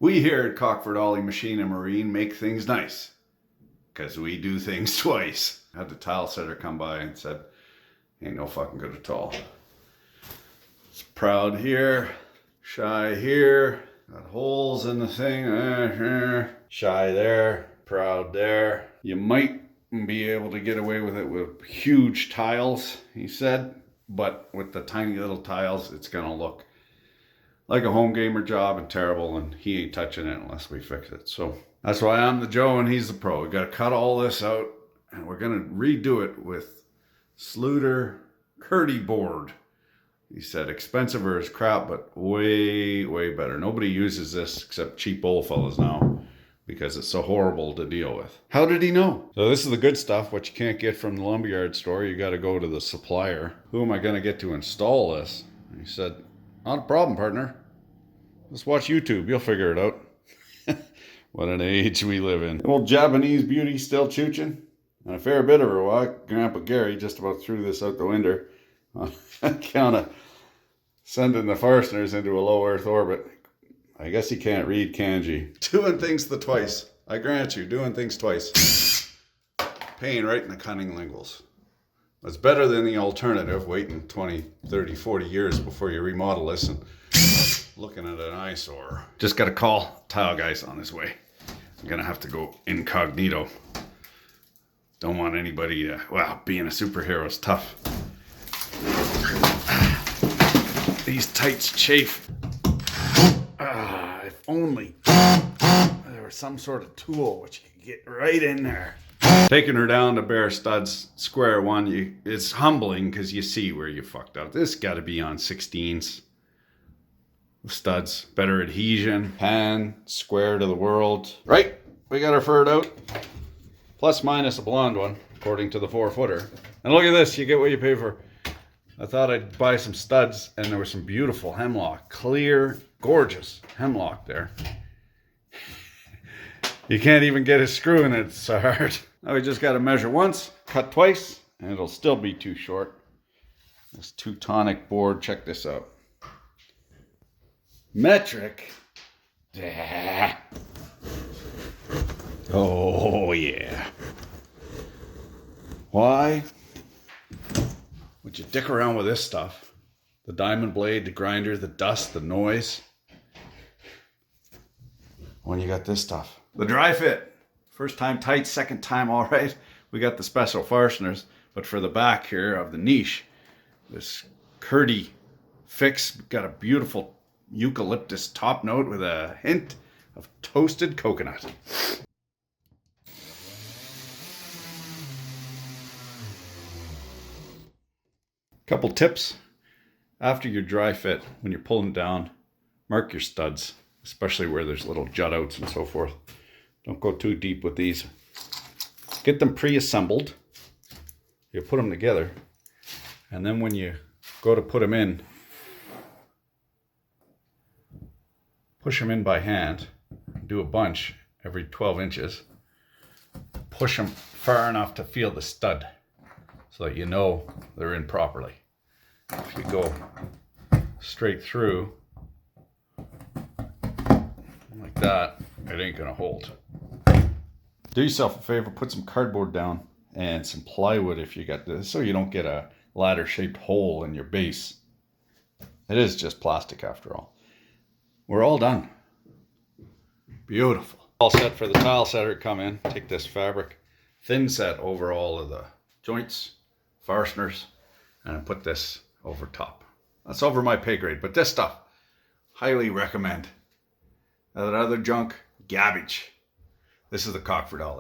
We here at Cockford Ollie Machine and Marine make things nice, because we do things twice. I had the tile setter come by and said, ain't no fucking good at all. It's proud here, shy here, got holes in the thing, shy there, proud there. You might be able to get away with it with huge tiles, he said, but with the tiny little tiles, it's gonna look like a home gamer job and terrible, and he ain't touching it unless we fix it. So that's why I'm the Joe and he's the pro. We got to cut all this out, and we're gonna redo it with Sluter Kerdi board. He said expensive as crap, but way better. Nobody uses this except cheap old fellas now because it's so horrible to deal with. How did he know? So this is the good stuff, what you can't get from the lumberyard store. You got to go to the supplier. Who am I going to get to install this? And he said, not a problem, partner. Just watch YouTube. You'll figure it out. What an age we live in. The old Japanese beauty still chooching. And a fair bit of her while Grandpa Gary just about threw this out the window on account of sending the Forstners into a low Earth orbit. I guess he can't read kanji. Doing things the twice. I grant you, doing things twice. Pain right in the cunning linguals. It's better than the alternative, waiting 20, 30, 40 years before you remodel this and looking at an eyesore. Just got a call. Tile guy's on his way. I'm gonna have to go incognito. Don't want anybody to, well, being a superhero is tough. These tights chafe. If only there was some sort of tool which you could get right in there. Taking her down to bare studs, square one, it's humbling because you see where you fucked up. This got to be on 16s. Studs, better adhesion, pan, square to the world. Right, we got her furred out. Plus minus a blonde one, according to the 4-footer. And look at this, you get what you pay for. I thought I'd buy some studs, and there was some beautiful hemlock. Clear, gorgeous hemlock there. You can't even get a screw in it, it's so hard. Now we just got to measure once, cut twice, and it'll still be too short. This Teutonic board, check this out. Metric. Oh yeah. Why would you dick around with this stuff? The diamond blade, the grinder, the dust, the noise. When you got this stuff. The dry fit. First time tight, second time all right. We got the special fasteners, but for the back here of the niche, this Kerdi fix got a beautiful eucalyptus top note with a hint of toasted coconut. Couple tips. After your dry fit, when you're pulling down, mark your studs, especially where there's little jut outs and so forth. Don't go too deep with these. Get them pre-assembled. You put them together, and then when you go to put them in, push them in by hand. Do a bunch every 12 inches. Push them far enough to feel the stud so that you know they're in properly. If you go straight through like that, it ain't gonna hold. Do yourself a favor, put some cardboard down and some plywood if you got this, so you don't get a ladder shaped hole in your base. It is just plastic after all. We're all done. Beautiful. All set for the tile setter to come in. Take this fabric, thin set over all of the joints, fasteners, and put this over top. That's over my pay grade, but this stuff, highly recommend. That other junk, garbage. This is the Cockford Ollie.